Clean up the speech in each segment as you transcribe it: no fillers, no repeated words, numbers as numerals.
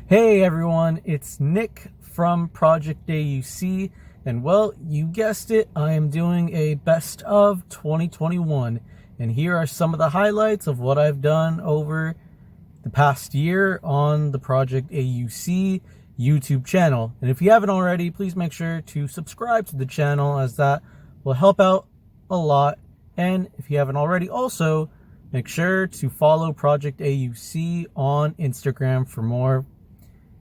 Hey everyone, it's Nick from Project A.U.C. and well, you guessed it, I am doing a best of 2021 and here are some of the highlights of what I've done over the past year on the Project A.U.C. YouTube channel. And if you haven't already, please make sure to subscribe to the channel as that will help out a lot. And if you haven't already, also make sure to follow Project A.U.C. on Instagram for more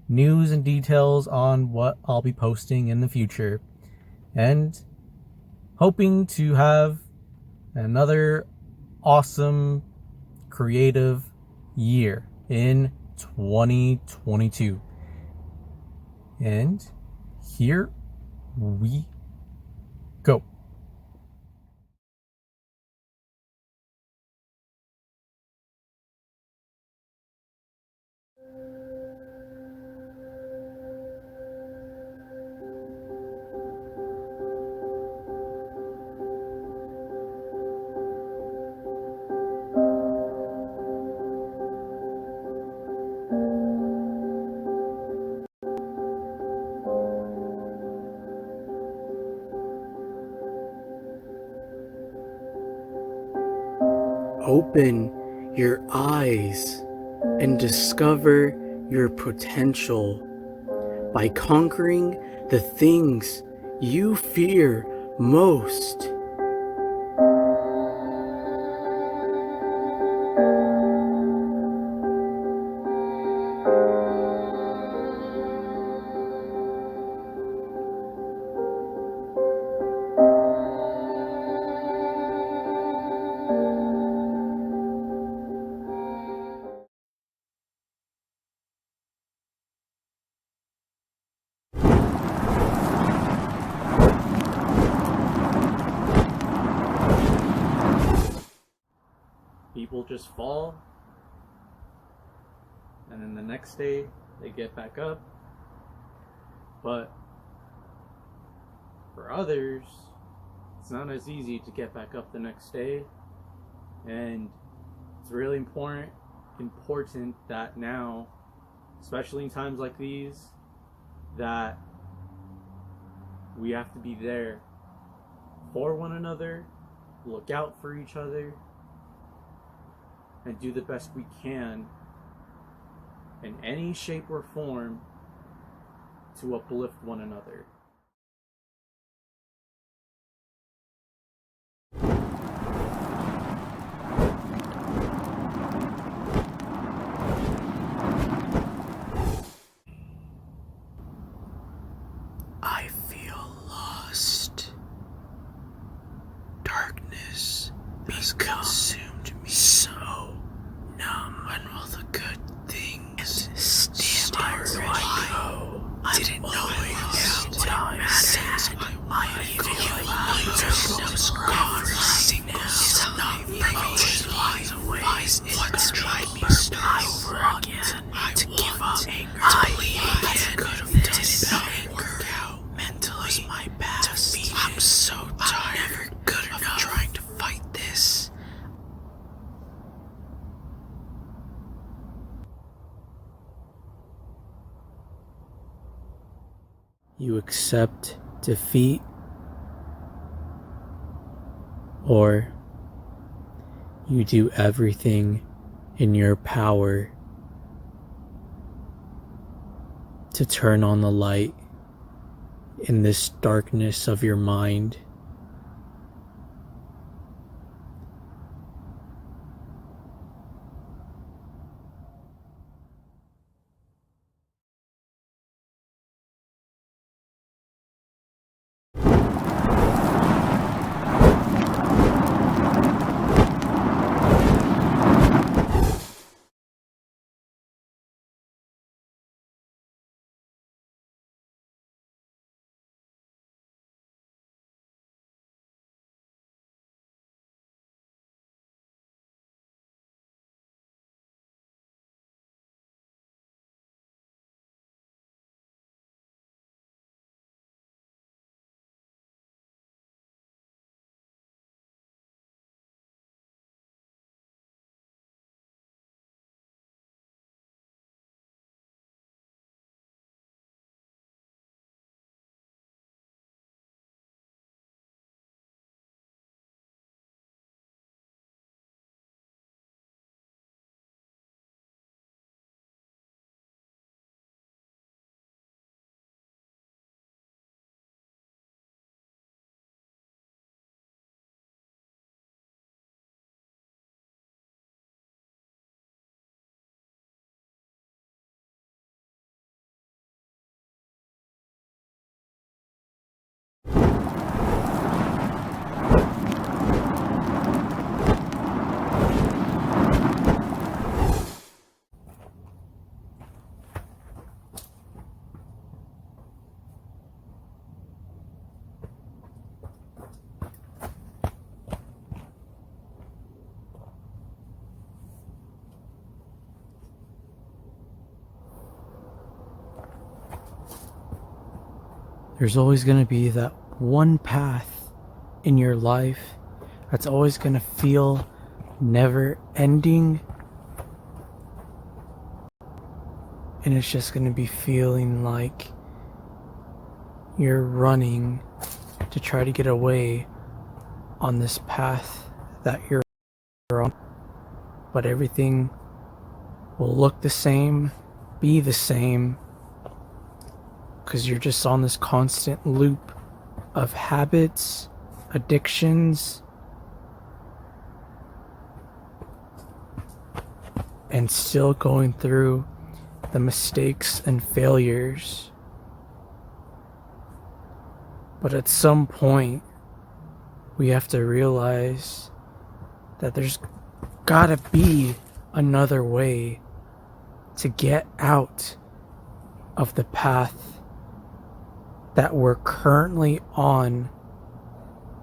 news and details on what I'll be posting in the future. And hoping to have another awesome creative year in 2022. And here we go. Open your eyes and discover your potential by conquering the things you fear most. People just fall, and then the next day they get back up. But for others, it's not as easy to get back up the next day, and it's really important that now, especially in times like these, that we have to be there for one another, look out for each other, and do the best we can in any shape or form to uplift one another. I feel lost. Darkness has consumed me so numb. When will the good things stand where I go? I didn't know what I mattered. I feel there's no scar. Single is not flies away. What's my purpose over again? To give up anger. I could have done it better. Mentally, my past. I'm so tired. Never good enough trying to fight this. You accept defeat, or you do everything in your power to turn on the light in this darkness of your mind. There's always going to be that one path in your life that's always going to feel never ending. And it's just going to be feeling like you're running to try to get away on this path that you're on. But everything will look the same, be the same, because you're just on this constant loop of habits, addictions, and still going through the mistakes and failures. But at some point, we have to realize that there's gotta be another way to get out of the path that we're currently on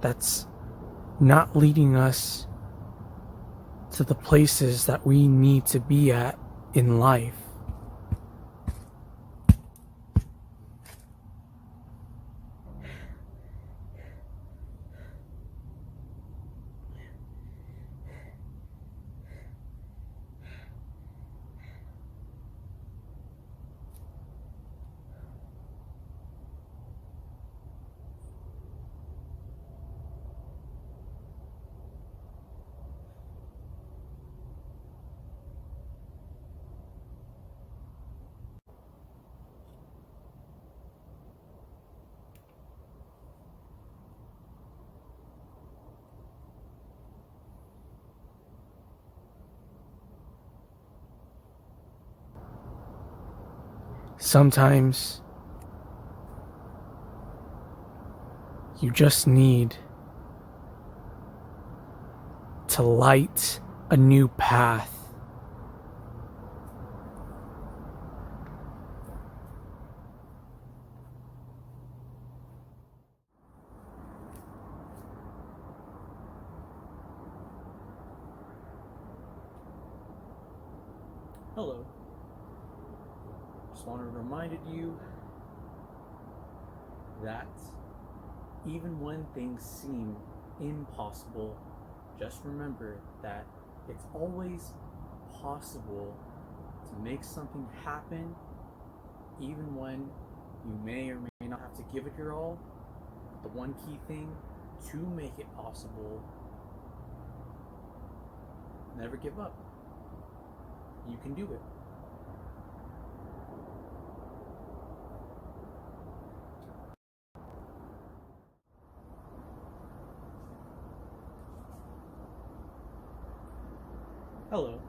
that's not leading us to the places that we need to be at in life. Sometimes you just need to light a new path. Hello. Just want to remind you that even when things seem impossible, just remember that it's always possible to make something happen, even when you may or may not have to give it your all. The one key thing to make it possible: never give up. You can do it. Hello.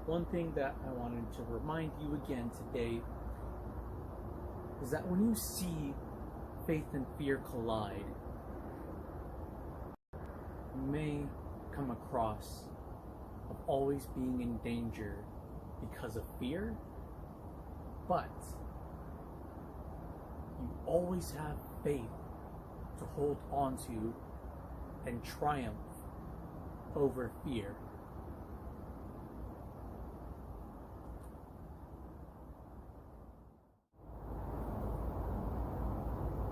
One thing that I wanted to remind you again today is that when you see faith and fear collide, you may come across of always being in danger because of fear, but you always have faith to hold on to and triumph over fear.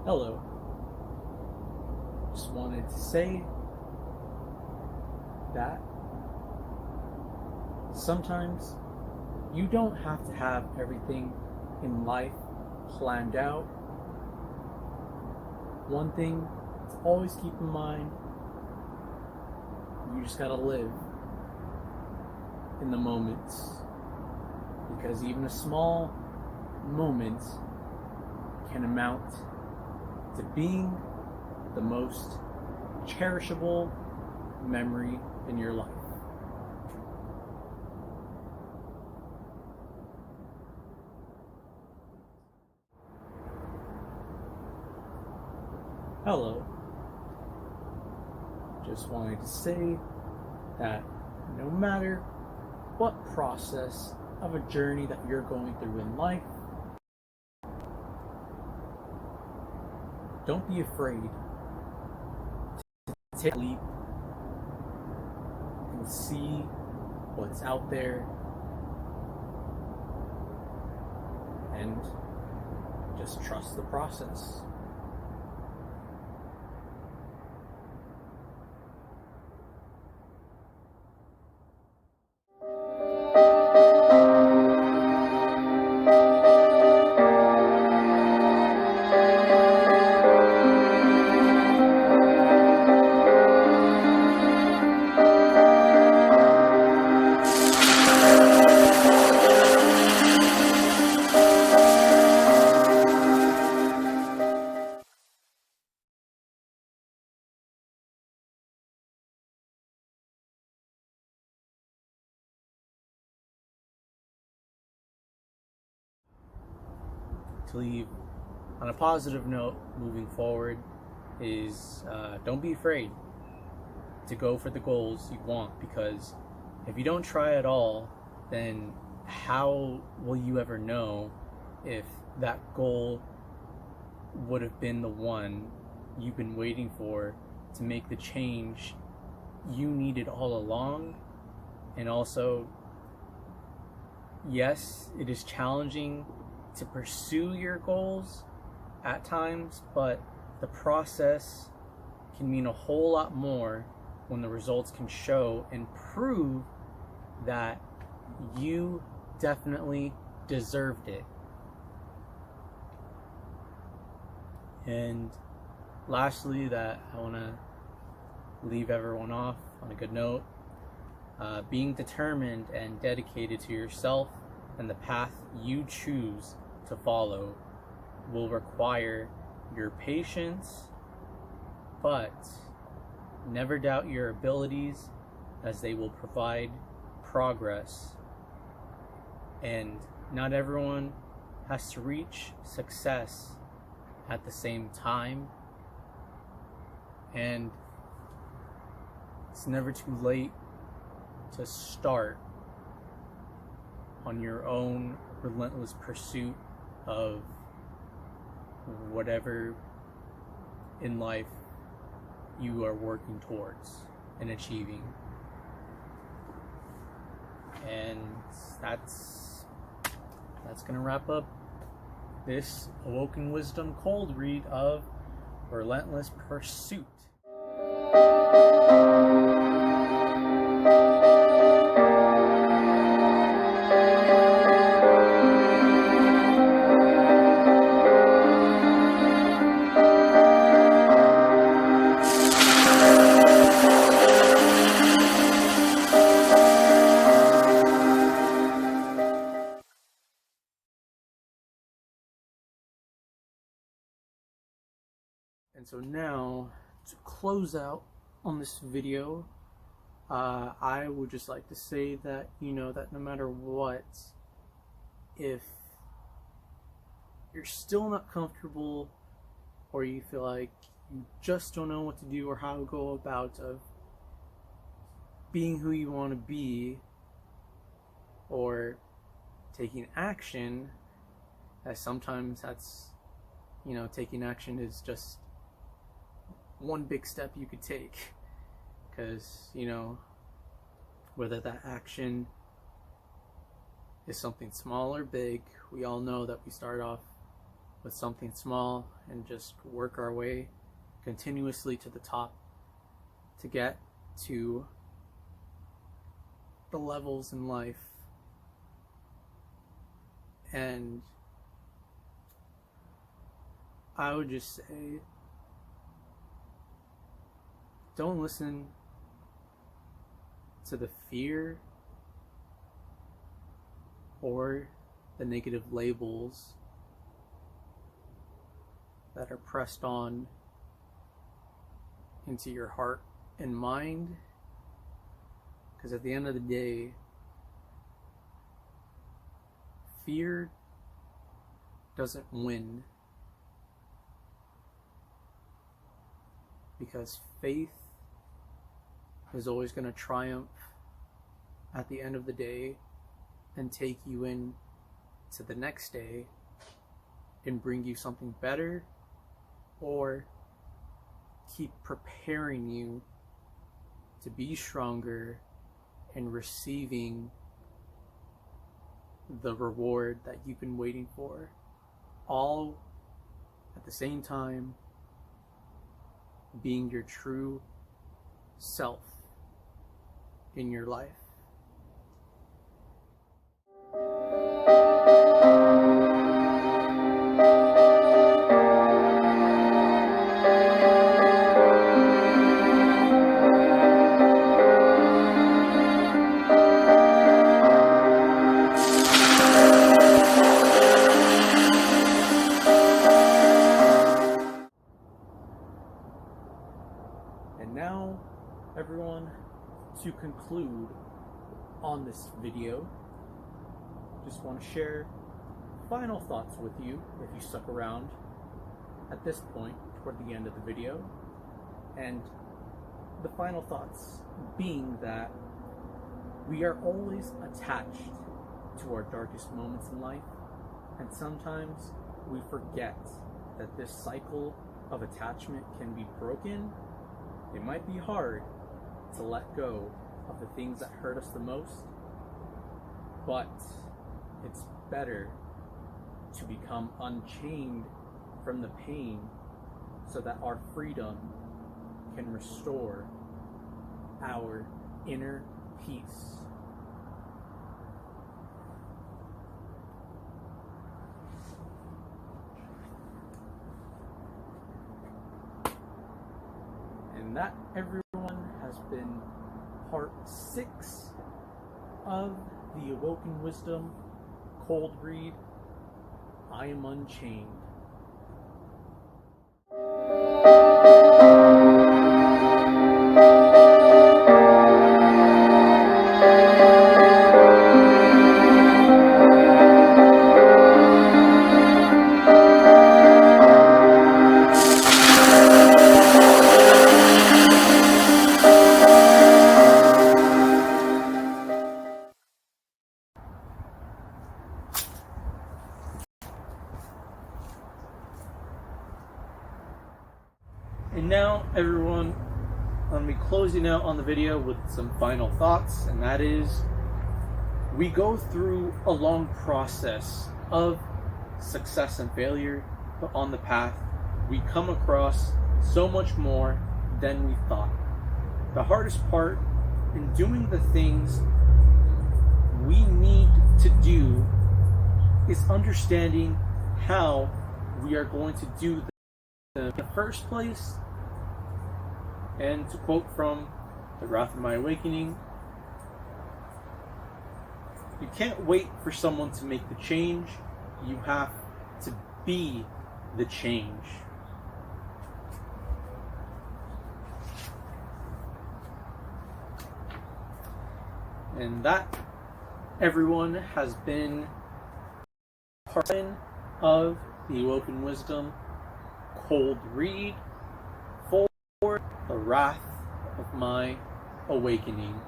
Hello. Just wanted to say that sometimes you don't have to have everything in life planned out. One thing to always keep in mind: you just gotta live in the moments, because even a small moment can amount to being the most cherishable memory in your life. Hello. Just wanted to say that no matter what process of a journey that you're going through in life, don't be afraid to take a leap and see what's out there and just trust the process. To leave on a positive note moving forward is don't be afraid to go for the goals you want, because if you don't try at all, then how will you ever know if that goal would have been the one you've been waiting for to make the change you needed all along? And also, yes, it is challenging to pursue your goals at times, but the process can mean a whole lot more when the results can show and prove that you definitely deserved it. And lastly, that I want to leave everyone off on a good note. Being determined and dedicated to yourself and the path you choose to follow will require your patience, but never doubt your abilities, as they will provide progress. And not everyone has to reach success at the same time, and it's never too late to start on your own relentless pursuit of whatever in life you are working towards and achieving. And that's gonna wrap up this Awoken Wisdom cold read of Relentless Pursuit. And so now, to close out on this video, I would just like to say that, that no matter what, if you're still not comfortable, or you feel like you just don't know what to do or how to go about of being who you want to be, or taking action, as sometimes that's, taking action is just one big step you could take, because whether that action is something small or big, we all know that we start off with something small and just work our way continuously to the top to get to the levels in life. And I would just say, don't listen to the fear or the negative labels that are pressed on into your heart and mind, because at the end of the day, fear doesn't win, because faith is always going to triumph at the end of the day and take you in to the next day and bring you something better, or keep preparing you to be stronger and receiving the reward that you've been waiting for, all at the same time being your true self in your life. And now, everyone, to conclude on this video, just want to share final thoughts with you if you stuck around at this point toward the end of the video. And the final thoughts being that we are always attached to our darkest moments in life, and sometimes we forget that this cycle of attachment can be broken. It might be hard to let go of the things that hurt us the most, but it's better to become unchained from the pain so that our freedom can restore our inner peace. And that, everyone, has been part 6 of the Awoken Wisdom Cold Read. I am unchained. And now, everyone, I'm going to be closing out on the video with some final thoughts, and that is, we go through a long process of success and failure, but on the path, we come across so much more than we thought. The hardest part in doing the things we need to do is understanding how we are going to do them in the first place. And to quote from The Wrath of My Awakening, you can't wait for someone to make the change, you have to be the change. And that, everyone, has been part of the Awoken Wisdom Cold Read for The Wrath of My Awakening.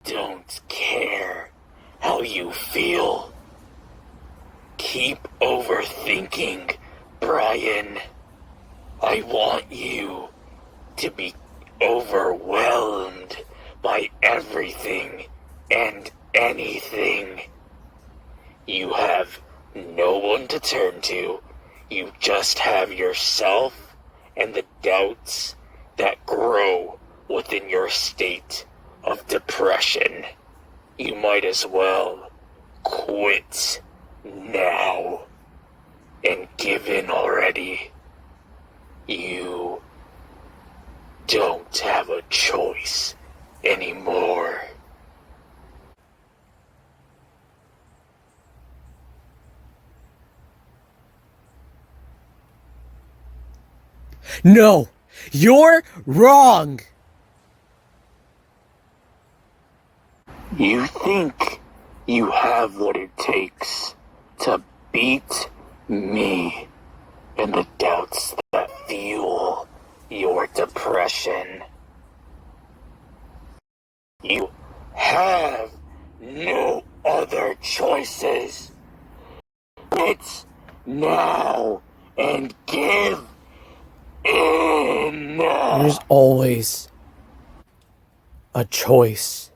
Don't care how you feel. Keep overthinking, Brian. I want you to be overwhelmed by everything and anything. You have no one to turn to. You just have yourself and the doubts that grow within your state of depression. You might as well quit now and give in already. You don't have a choice anymore. No, you're wrong. You think you have what it takes to beat me and the doubts that fuel your depression. You have no other choices. It's now and give in. There's always a choice.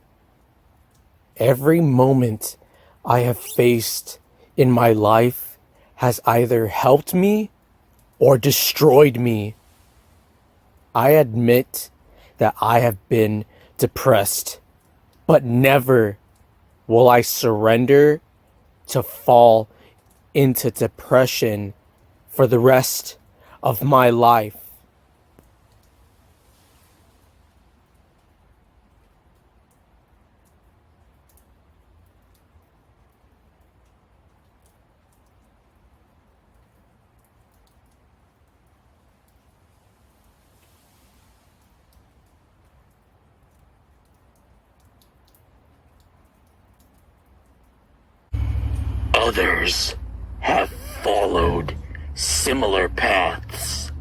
Every moment I have faced in my life has either helped me or destroyed me. I admit that I have been depressed, but never will I surrender to fall into depression for the rest of my life. Others have followed similar paths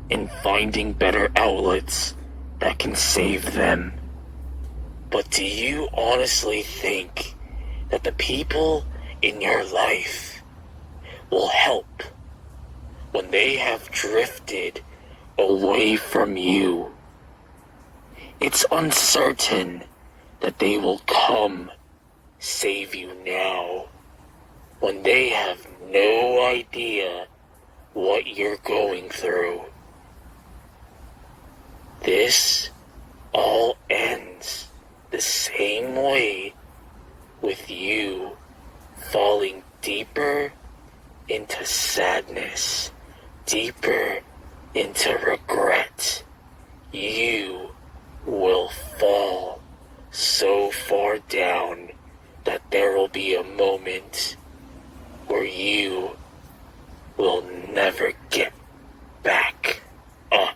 in finding better outlets that can save them. But do you honestly think that the people in your life will help when they have drifted away from you? It's uncertain that they will come save you now when they have no idea what you're going through. This all ends the same way, with you falling deeper into sadness, deeper into regret. You will fall so far down that there will be a moment where you will never get back up.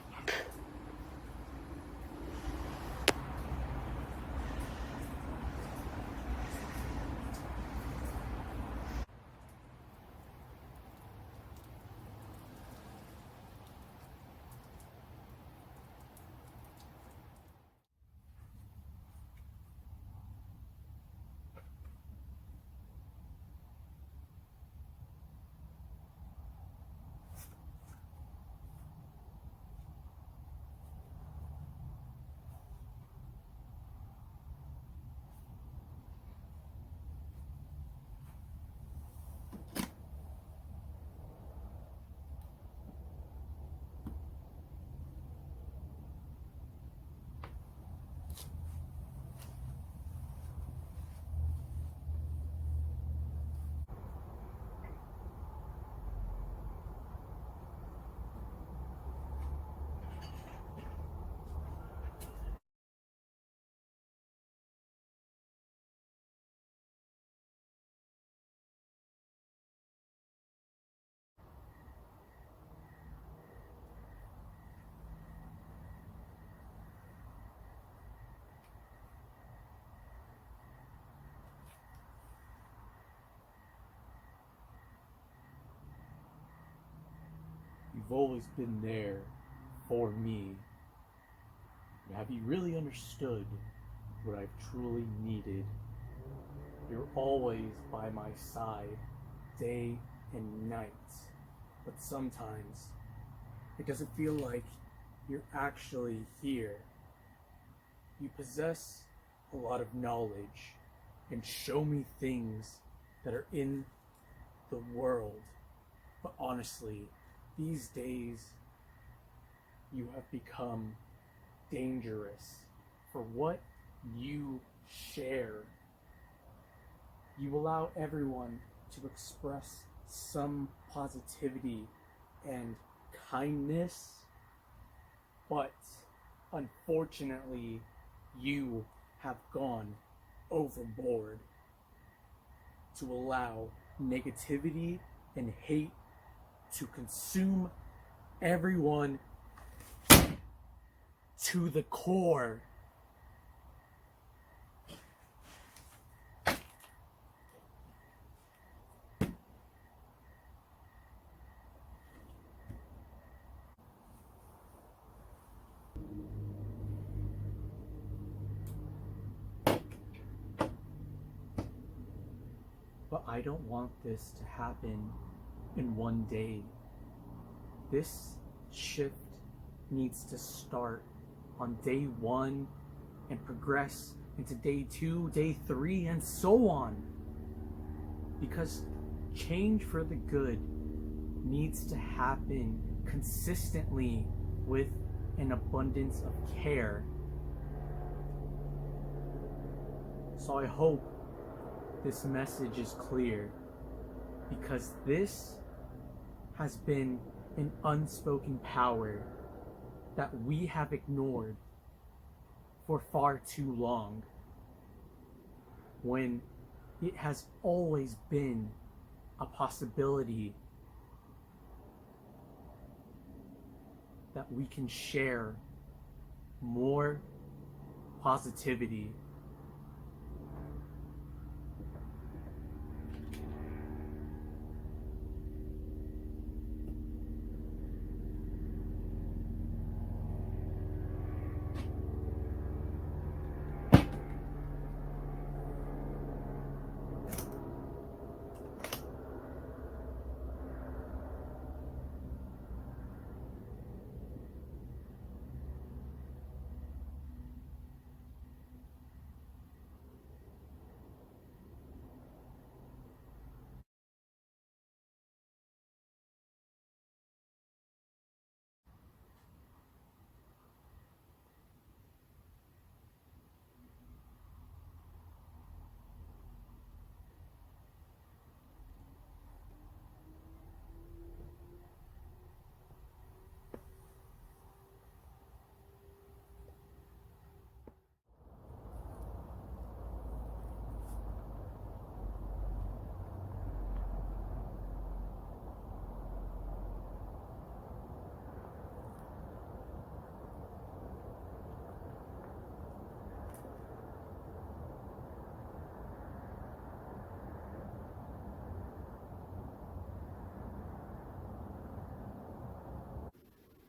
You've always been there for me. Have you really understood what I've truly needed? You're always by my side, day and night. But sometimes it doesn't feel like you're actually here. You possess a lot of knowledge and show me things that are in the world. But honestly, these days you have become dangerous for what you share. You allow everyone to express some positivity and kindness, but unfortunately, you have gone overboard to allow negativity and hate to consume everyone to the core. I don't want this to happen in one day. This shift needs to start on day 1 and progress into day 2, day 3, and so on. Because change for the good needs to happen consistently with an abundance of care. So I hope this message is clear, because this has been an unspoken power that we have ignored for far too long, when it has always been a possibility that we can share more positivity.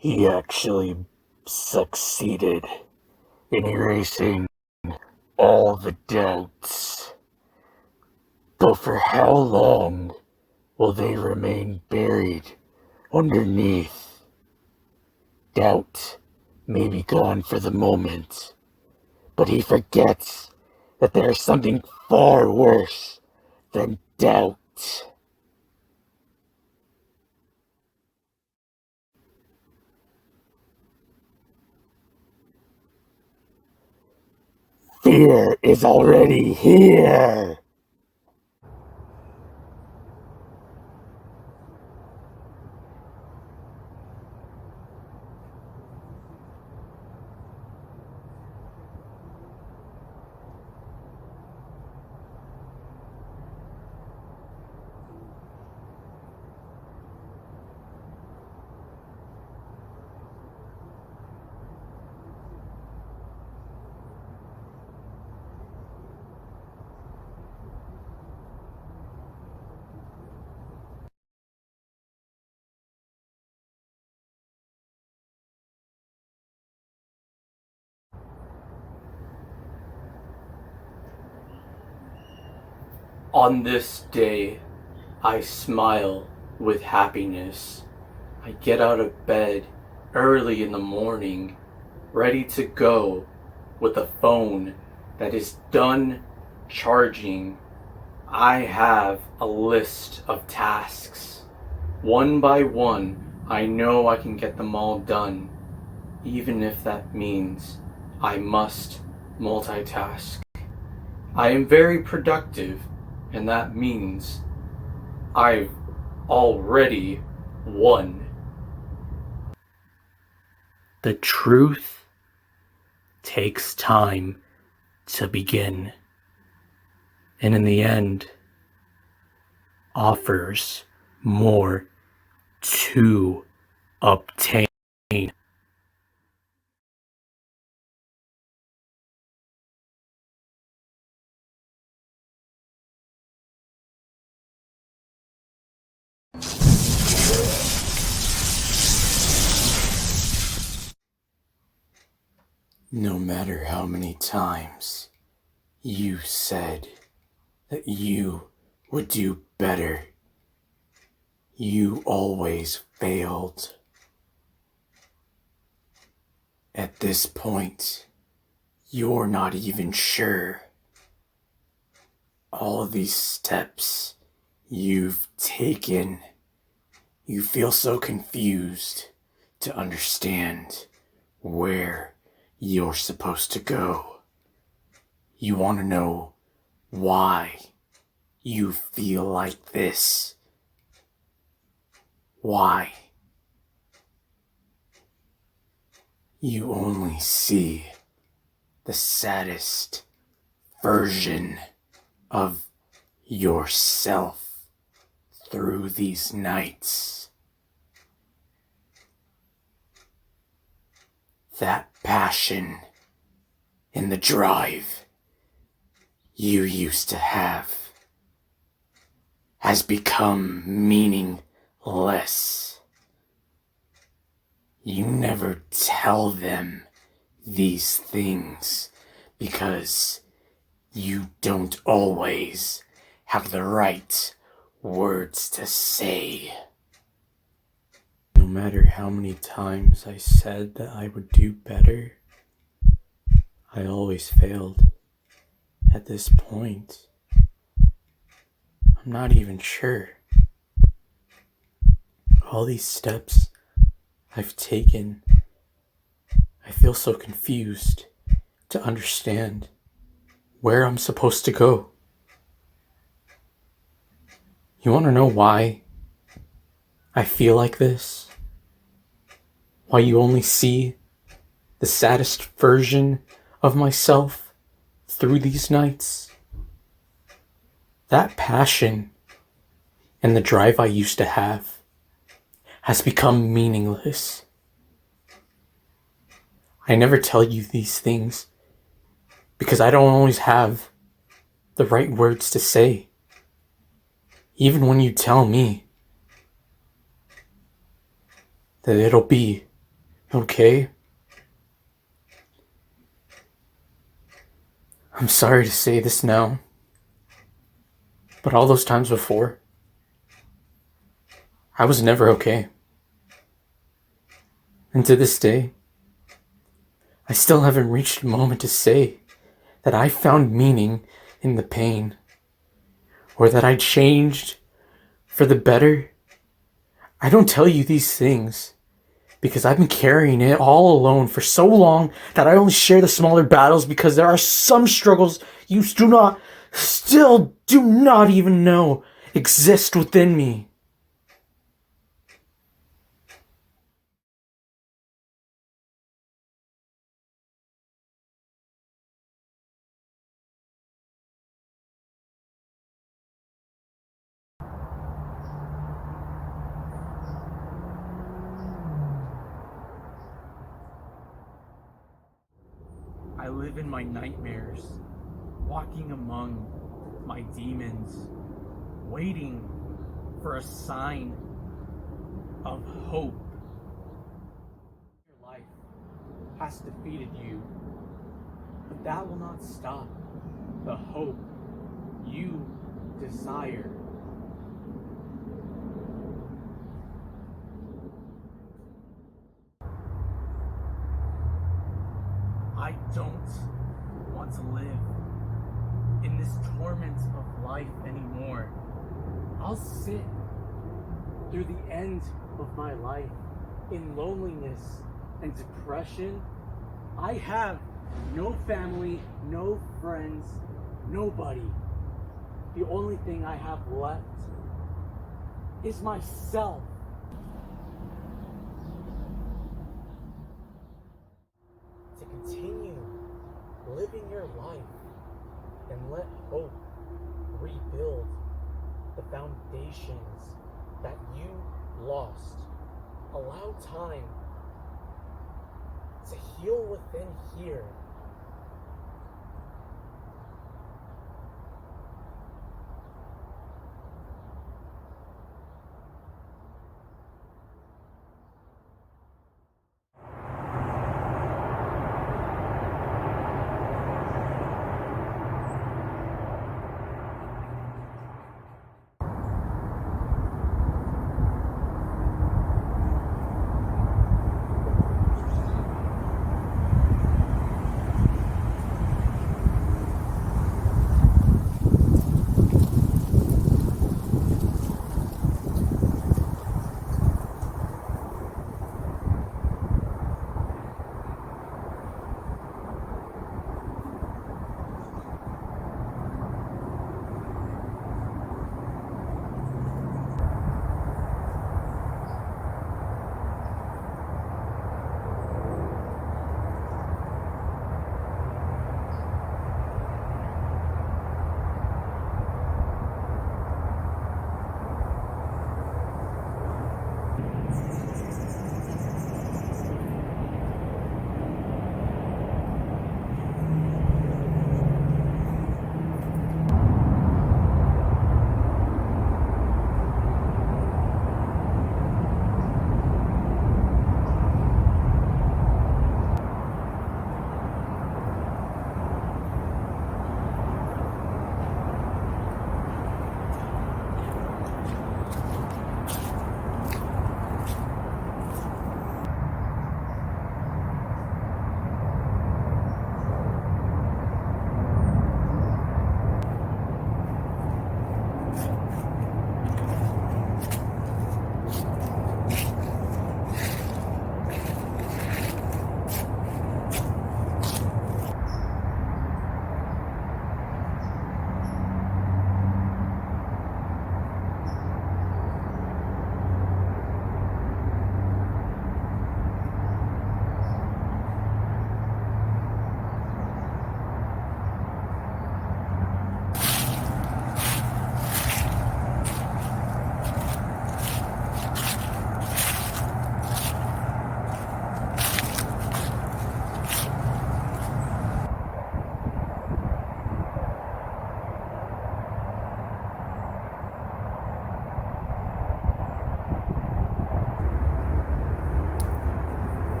He actually succeeded in erasing all the doubts. But for how long will they remain buried underneath? Doubt may be gone for the moment, but he forgets that there is something far worse than doubt. Fear is already here. On this day, I smile with happiness. I get out of bed early in the morning, ready to go, with a phone that is done charging. I have a list of tasks. One by one, I know I can get them all done, even if that means I must multitask. I am very productive, and that means I've already won. The truth takes time to begin, and in the end, offers more to obtain. No matter how many times you said that you would do better. You always failed. At this point, you're not even sure. All of these steps you've taken, you feel so confused to understand where you're supposed to go. You want to know why you feel like this. Why? You only see the saddest version of yourself through these nights. That passion and the drive you used to have has become meaningless. You never tell them these things because you don't always have the right words to say. No matter how many times I said that I would do better, I always failed. At this point, I'm not even sure. All these steps I've taken, I feel so confused to understand where I'm supposed to go. You want to know why I feel like this? Why you only see the saddest version of myself through these nights? That passion and the drive I used to have has become meaningless. I never tell you these things because I don't always have the right words to say. Even when you tell me that it'll be okay, I'm sorry to say this now, but all those times before, I was never okay. And to this day, I still haven't reached a moment to say that I found meaning in the pain, or that I changed for the better. I don't tell you these things because I've been carrying it all alone for so long that I only share the smaller battles because there are some struggles you still do not even know exist within me. I live in my nightmares, walking among my demons, waiting for a sign of hope. Your life has defeated you, but that will not stop the hope you desire. I don't want to live in this torment of life anymore. I'll sit through the end of my life in loneliness and depression. I have no family, no friends, nobody. The only thing I have left is myself. To continue living your life and let hope rebuild the foundations that you lost. Allow time to heal within here